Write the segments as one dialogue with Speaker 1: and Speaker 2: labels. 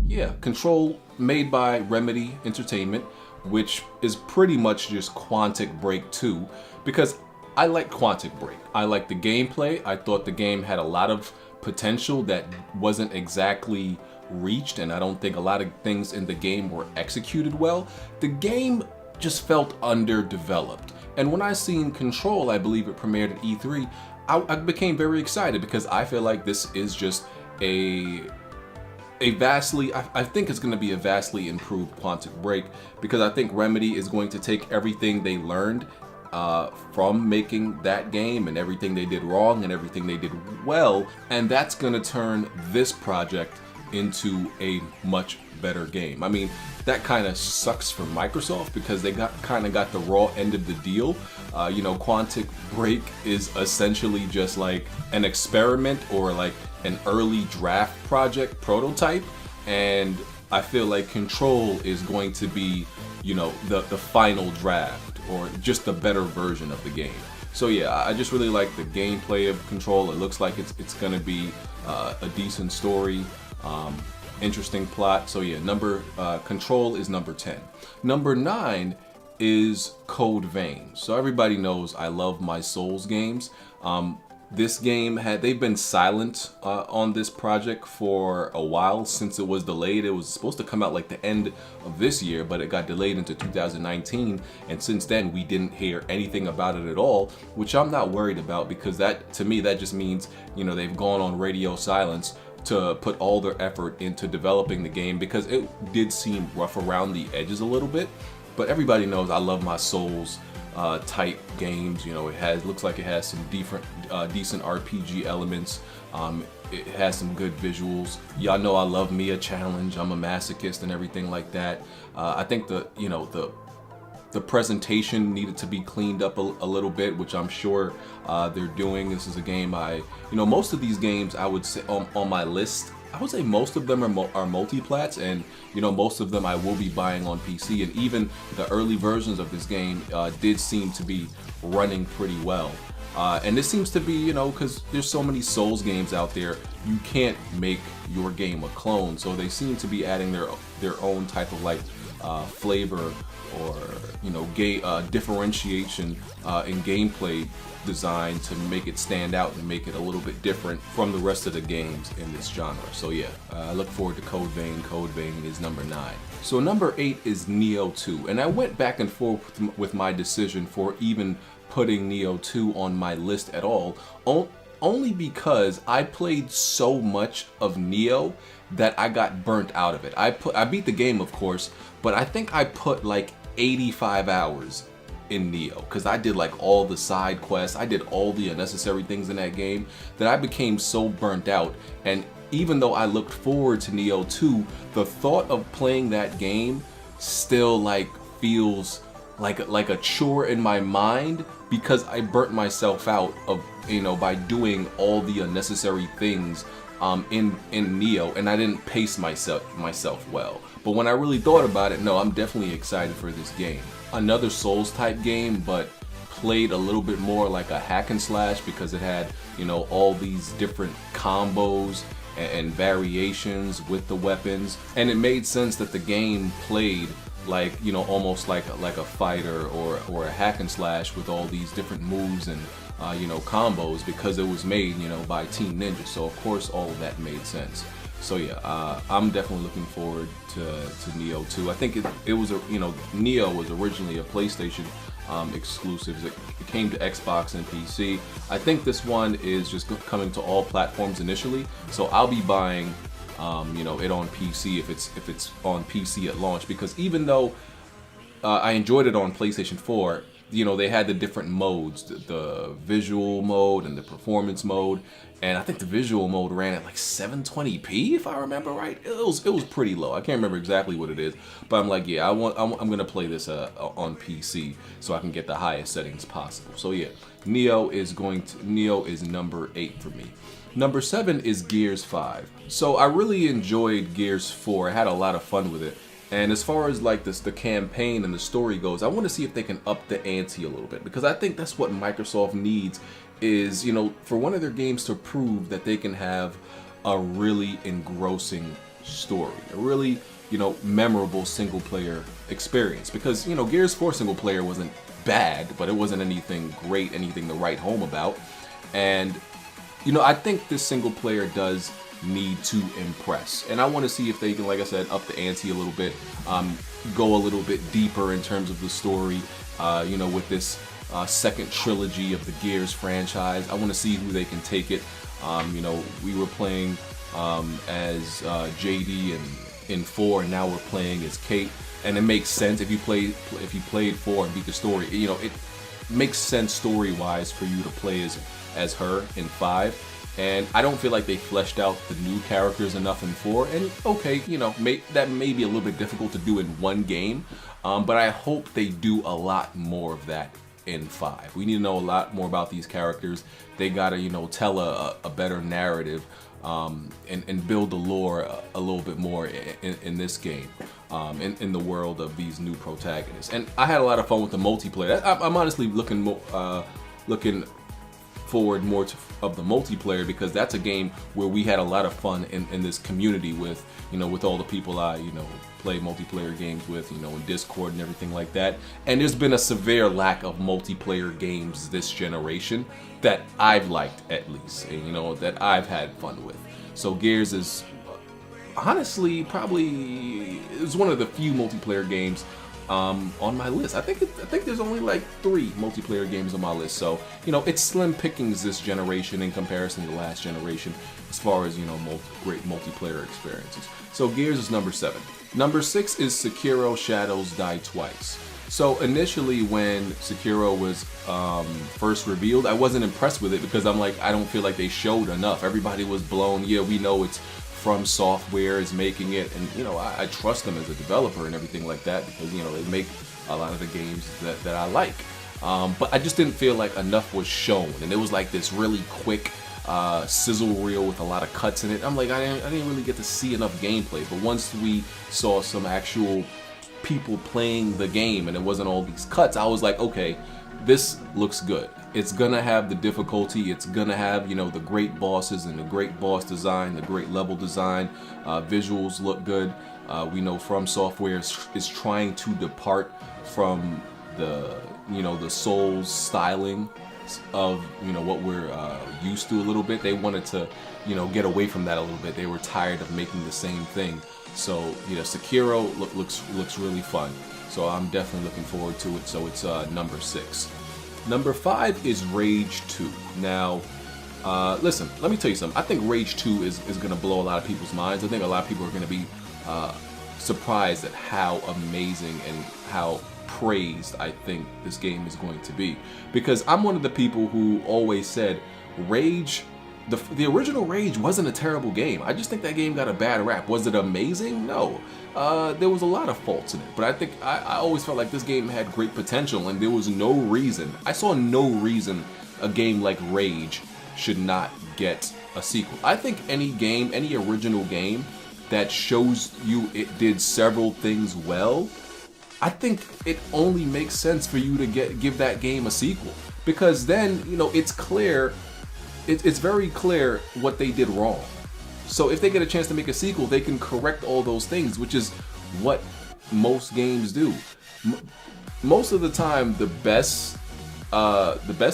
Speaker 1: Yeah, Control, made by Remedy Entertainment, which is pretty much just Quantic Break 2, because I like Quantic Break. I like the gameplay. I thought the game had a lot of potential that wasn't exactly reached, and I don't think a lot of things in the game were executed well. The game just felt underdeveloped. And when I seen Control, I believe it premiered at E3, I became very excited because I feel like this is just a vastly, I think it's going to be a vastly improved Quantic Break, because I think Remedy is going to take everything they learned from making that game and everything they did wrong and everything they did well, and that's going to turn this project into a much better game. I mean, that kind of sucks for Microsoft because they kind of got the raw end of the deal. You know, Quantic Break is essentially just like an experiment or like an early draft project prototype, and I feel like Control is going to be, you know, the final draft or just the better version of the game. So yeah, I just really like the gameplay of Control. It looks like it's gonna be a decent story, interesting plot. So yeah, Control is number 10. Number 9 is Code Vein. So everybody knows I love my Souls games. This game they've been silent on this project for a while since it was delayed. It was supposed to come out like the end of this year, but it got delayed into 2019, and since then we didn't hear anything about it at all, which I'm not worried about, because that, to me, that just means, you know, they've gone on radio silence to put all their effort into developing the game, because it did seem rough around the edges a little bit. But everybody knows I love my Souls type games. You know, looks like it has some decent RPG elements. It has some good visuals. Y'all know I love me a challenge. I'm a masochist and everything like that. I think the presentation needed to be cleaned up a little bit, which I'm sure they're doing. This is a game most of these games I would say on my list, I would say most of them are multi-plats, and you know, most of them I will be buying on PC, and even the early versions of this game did seem to be running pretty well. And this seems to be, you know, because there's so many Souls games out there, you can't make your game a clone, so they seem to be adding their own type of like flavor or, you know, differentiation in gameplay design to make it stand out and make it a little bit different from the rest of the games in this genre. So yeah, I look forward to Code Vein. Code Vein is number 9. So number 8 is Nioh 2, and I went back and forth with my decision for even putting Nioh 2 on my list at all, only because I played so much of Nioh that I got burnt out of it. I beat the game, of course, but I think I put like 85 hours in Nioh, because I did like all the side quests, I did all the unnecessary things in that game that I became so burnt out. And even though I looked forward to Nioh 2, the thought of playing that game still like feels like a chore in my mind, because I burnt myself out of, you know, by doing all the unnecessary things in Nioh, and I didn't pace myself well. But when I really thought about it, no, I'm definitely excited for this game. Another Souls type game, but played a little bit more like a hack and slash, because it had, you know, all these different combos and variations with the weapons, and it made sense that the game played like, you know, almost like a fighter or a hack and slash with all these different moves and you know, combos, because it was made, you know, by Team Ninja. So of course all of that made sense. So yeah, I'm definitely looking forward to Nioh 2. I think it was Nioh was originally a PlayStation exclusive. It came to Xbox and PC. I think this one is just coming to all platforms initially. So I'll be buying it on PC if it's on PC at launch, because even though I enjoyed it on PlayStation 4, you know, they had the different modes, the visual mode and the performance mode, and I think the visual mode ran at like 720p if I remember right. It was pretty low. I can't remember exactly what it is, but I'm like, yeah, I'm gonna play this on PC so I can get the highest settings possible. So yeah, Nioh is number 8 for me. Number 7 is Gears 5. So I really enjoyed Gears 4. I had a lot of fun with it. And as far as like the campaign and the story goes, I want to see if they can up the ante a little bit, because I think that's what Microsoft needs, is, you know, for one of their games to prove that they can have a really engrossing story, a really, you know, memorable single player experience. Because, you know, Gears 4 single player wasn't bad, but it wasn't anything great, anything to write home about. And, you know, I think this single player does need to impress, and I want to see if they can, like I said, up the ante a little bit, go a little bit deeper in terms of the story, you know, with this second trilogy of the Gears franchise. I want to see who they can take it. You know, we were playing as JD in 4, and now we're playing as Kate, and it makes sense if you played 4 and beat the story. You know, it makes sense story-wise for you to play as her in 5. And I don't feel like they fleshed out the new characters enough in 4. And okay, you know, that may be a little bit difficult to do in one game, but I hope they do a lot more of that in 5. We need to know a lot more about these characters. They gotta, you know, tell a better narrative, and build the lore a little bit more in this game, in the world of these new protagonists. And I had a lot of fun with the multiplayer. I'm honestly looking forward more of the multiplayer, because that's a game where we had a lot of fun in this community with, you know, with all the people I, you know, play multiplayer games with, you know, in Discord and everything like that. And there's been a severe lack of multiplayer games this generation that I've liked, at least, and, you know, that I've had fun with. So Gears is honestly probably is one of the few multiplayer games on my list. I think there's only like 3 multiplayer games on my list, so, you know, it's slim pickings this generation in comparison to last generation as far as, you know, great multiplayer experiences. So Gears is number 7. Number 6 is Sekiro: Shadows Die Twice. So initially when Sekiro was first revealed, I wasn't impressed with it, because I'm like, I don't feel like they showed enough. Everybody was blown. Yeah, we know it's From Software is making it, and, you know, I trust them as a developer and everything like that, because, you know, they make a lot of the games that I like. But I just didn't feel like enough was shown, and it was like this really quick sizzle reel with a lot of cuts in it. I'm like, I didn't really get to see enough gameplay. But once we saw some actual people playing the game and it wasn't all these cuts, I was like, okay, this looks good. It's gonna have the difficulty, it's gonna have, you know, the great bosses and the great boss design, the great level design, visuals look good. We know From Software is trying to depart from the, you know, the Souls styling of, you know, what we're used to a little bit. They wanted to, you know, get away from that a little bit. They were tired of making the same thing. So, you know, Sekiro looks really fun. So I'm definitely looking forward to it. So it's number 6. Number 5 is Rage 2. Now, listen, let me tell you something. I think Rage 2 is going to blow a lot of people's minds. I think a lot of people are going to be surprised at how amazing and how praised I think this game is going to be. Because I'm one of the people who always said Rage, the original Rage wasn't a terrible game. I just think that game got a bad rap. Was it amazing? No. There was a lot of faults in it, but I think I always felt like this game had great potential, and there was no reason, I saw no reason a game like Rage should not get a sequel. I think any game, any original game that shows you it did several things well, I think it only makes sense for you to give that game a sequel, because then, you know, it's clear, it's very clear what they did wrong. So if they get a chance to make a sequel, they can correct all those things, which is what most games do. Most of the time, the best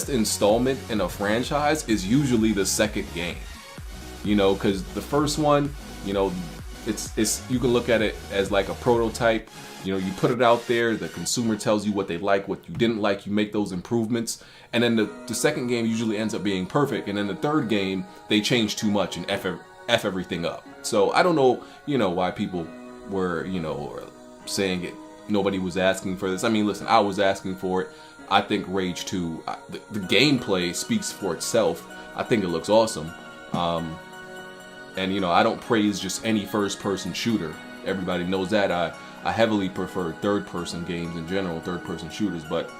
Speaker 1: installment in a franchise is usually the second game. You know, because the first one, you know, it's you can look at it as like a prototype. You know, you put it out there, the consumer tells you what they like, what you didn't like, you make those improvements, and then the second game usually ends up being perfect, and then the third game, they change too much and F everything up. So I don't know, you know, why people were, you know, saying it, nobody was asking for this. I mean, listen, I was asking for it. I think Rage 2, the gameplay speaks for itself. I think it looks awesome. And, you know, I don't praise just any first-person shooter. Everybody knows that. I heavily prefer third-person games in general, third-person shooters, but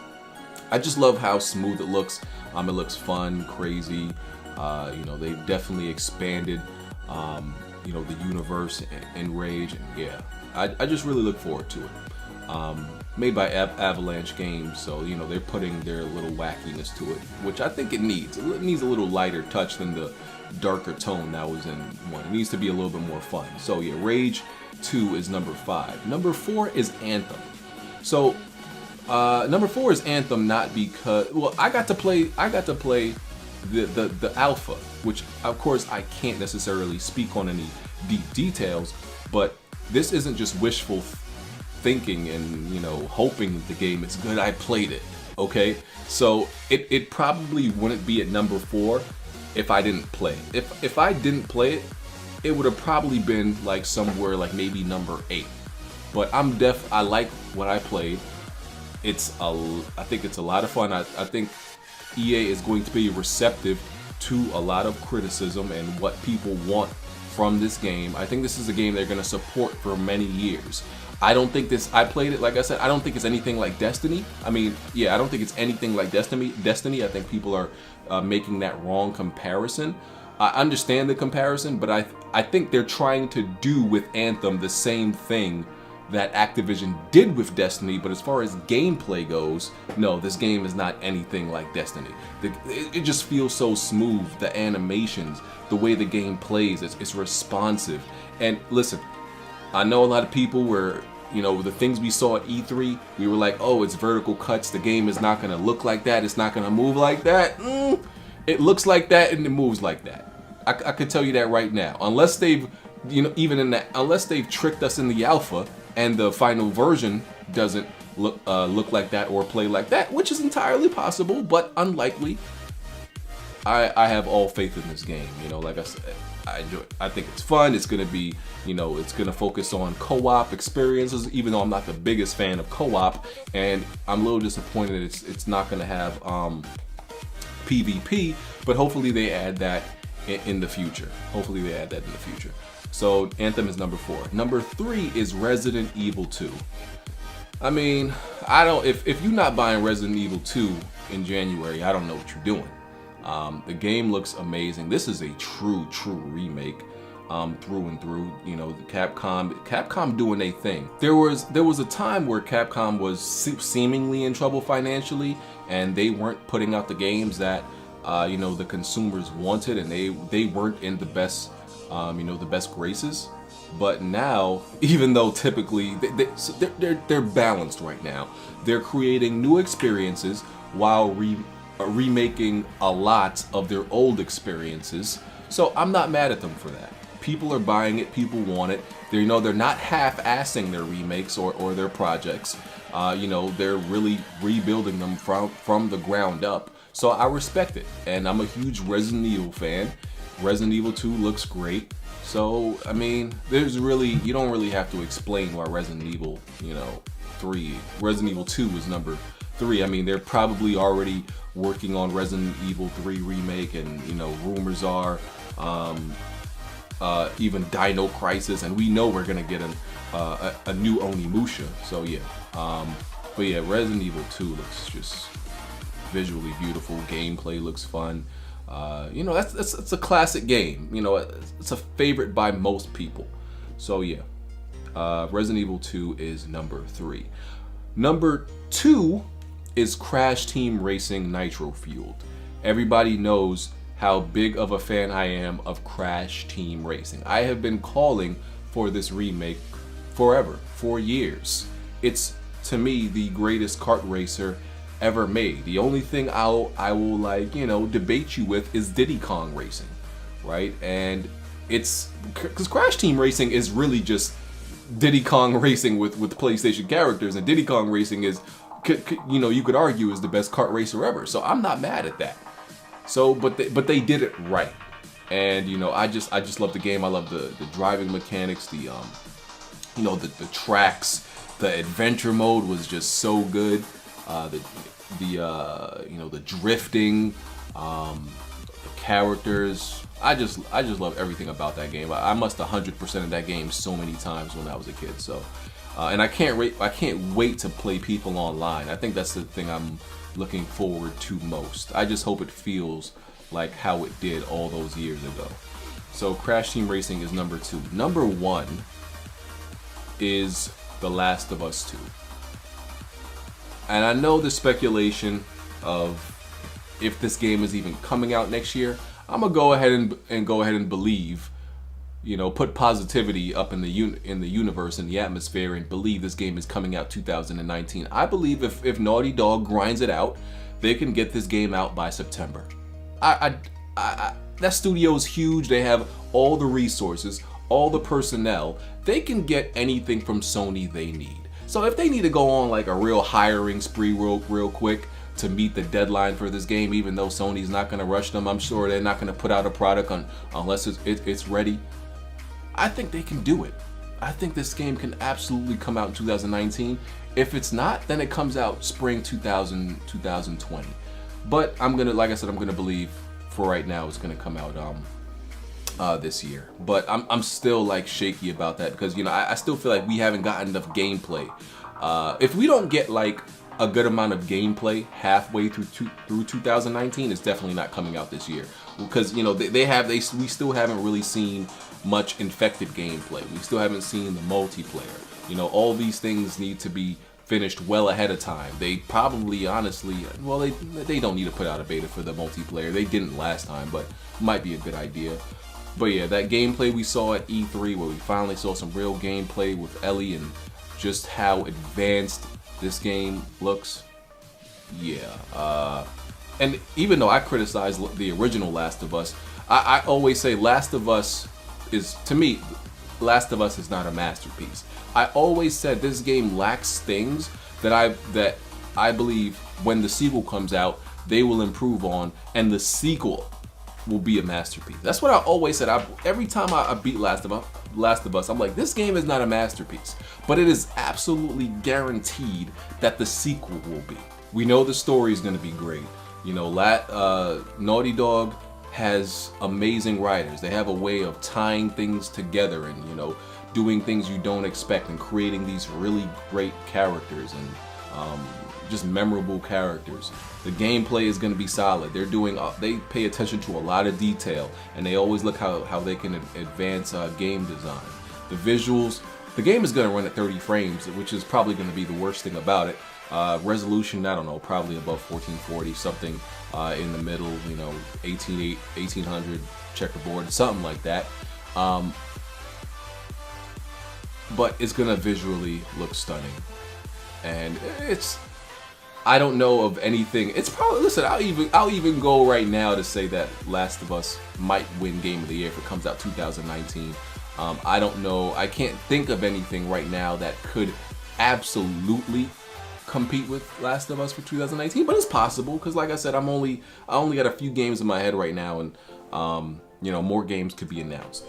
Speaker 1: I just love how smooth it looks. It looks fun, crazy. You know, they've definitely expanded, you know, the universe in Rage, and yeah, I just really look forward to it. Made by Avalanche Games, so you know they're putting their little wackiness to it, which I think it needs. It needs a little lighter touch than the darker tone that was in 1. It needs to be a little bit more fun. So yeah, Rage 2 is number 5. Number 4 is Anthem. So number 4 is Anthem, not because, well, I got to play the alpha, which of course I can't necessarily speak on any deep details, but this isn't just wishful thinking and, you know, hoping the game is good. I played it, okay? So it probably wouldn't be at number 4 if I didn't play it. If I didn't play it, it would have probably been like somewhere like maybe number 8. But I like what I played. I think it's a lot of fun. I think EA is going to be receptive to a lot of criticism and what people want from this game. I think this is a game they're going to support for many years. I played it, like I said, I don't think it's anything like Destiny. I mean, yeah, I don't think it's anything like Destiny. I think people are making that wrong comparison. I understand the comparison, but I think they're trying to do with Anthem the same thing that Activision did with Destiny, but as far as gameplay goes, no, this game is not anything like Destiny. It just feels so smooth, the animations, the way the game plays, it's responsive. And listen, I know a lot of people were, you know, the things we saw at E3, we were like, oh, it's vertical cuts, the game is not gonna look like that, it's not gonna move like that. It looks like that and it moves like that. I could tell you that right now. Unless they've, you know, unless they've tricked us in the alpha and the final version doesn't look like that or play like that, which is entirely possible, but unlikely. I have all faith in this game. You know, like I said, I enjoy it. I think it's fun. It's gonna be, you know, it's gonna focus on co-op experiences, even though I'm not the biggest fan of co-op, and I'm a little disappointed it's not gonna have PvP, but hopefully they add that in the future. So Anthem is number 4. Number 3 is Resident Evil 2. I mean, if you're not buying Resident Evil 2 in January, I don't know what you're doing. The game looks amazing. This is a true remake, through and through. You know, the Capcom doing a thing. There was a time where Capcom was seemingly in trouble financially, and they weren't putting out the games that you know, the consumers wanted, and they weren't in the best you know, the best graces. But now, even though typically they're balanced right now, they're creating new experiences while remaking a lot of their old experiences. So I'm not mad at them for that. People are buying it, people want it. You know, they're not half-assing their remakes or their projects. You know, they're really rebuilding them from the ground up. So I respect it, and I'm a huge Resident Evil fan. Resident Evil 2 looks great. So, I mean, you don't really have to explain why Resident Evil, you know, Resident Evil 2 is number 3. I mean, they're probably already working on Resident Evil 3 remake, and, you know, rumors are even Dino Crisis, and we know we're gonna get a new Onimusha. So yeah, but yeah, Resident Evil 2 looks just visually beautiful. Gameplay looks fun. You know, that's a classic game. You know, it's a favorite by most people. So yeah, Resident Evil 2 is number 3. Number 2 is Crash Team Racing Nitro Fueled. Everybody knows how big of a fan I am of Crash Team Racing. I have been calling for this remake forever, for years. It's, to me, the greatest kart racer ever made. The only thing I will, like, you know, debate you with is Diddy Kong Racing, right? And it's because Crash Team Racing is really just Diddy Kong Racing with PlayStation characters, and Diddy Kong Racing is, you know, you could argue is the best kart racer ever. So I'm not mad at that. So, but they did it right, and you know, I just love the game. I love the driving mechanics, the you know, the tracks, the adventure mode was just so good. You know, the drifting, the characters. I just love everything about that game. I must 100%ed that game so many times when I was a kid. So, and I can't wait to play people online. I think that's the thing I'm looking forward to most. I just hope it feels like how it did all those years ago. So Crash Team Racing is number 2. Number 1 is The Last of Us 2. And I know the speculation of if this game is even coming out next year. I'm gonna go ahead and believe, put positivity up in the universe, in the atmosphere, and believe this game is coming out 2019. I believe if Naughty Dog grinds it out, they can get this game out by September. That studio is huge. They have all the resources, all the personnel. They can get anything from Sony they need. So if they need to go on like a real hiring spree real quick to meet the deadline for this game, even though Sony's not going to rush them, I'm sure they're not going to put out a product unless it's ready. I think they can do it. I think this game can absolutely come out in 2019. If it's not, then it comes out spring 2020. But like I said, I'm gonna believe for right now it's gonna come out this year. But I'm still like shaky about that because I still feel like we haven't gotten enough gameplay. If we don't get like a good amount of gameplay halfway through 2019, it's definitely not coming out this year. Because we still haven't really seen much Infected gameplay. We still haven't seen the multiplayer. All these things need to be finished well ahead of time. They probably, honestly, they don't need to put out a beta for the multiplayer. They didn't last time, but might be a good idea. But yeah, that gameplay we saw at E3, where we finally saw some real gameplay with Ellie and just how advanced this game looks. Yeah. And even though I criticize the original Last of Us, I always say Last of Us is, to me, Last of Us is not a masterpiece. I always said this game lacks things that I believe when the sequel comes out, they will improve on, and the sequel will be a masterpiece. That's what I always said. Every time I beat Last of Us, I'm like, this game is not a masterpiece, but it is absolutely guaranteed that the sequel will be. We know the story is going to be great. Naughty Dog has amazing writers. They have a way of tying things together and doing things you don't expect and creating these really great characters and just memorable characters. The gameplay is going to be solid. They pay attention to a lot of detail, and they always look how they can advance game design. The visuals, the game is going to run at 30 frames, which is probably going to be the worst thing about it. Resolution, I don't know, probably above 1440, something in the middle, 1800 checkerboard, something like that. But it's gonna visually look stunning, and I don't know of anything. It's probably, listen, I'll even go right now to say that Last of Us might win Game of the Year if it comes out 2019. I don't know. I can't think of anything right now that could absolutely compete with Last of Us for 2019, but it's possible because, like I said, I only got a few games in my head right now, and more games could be announced.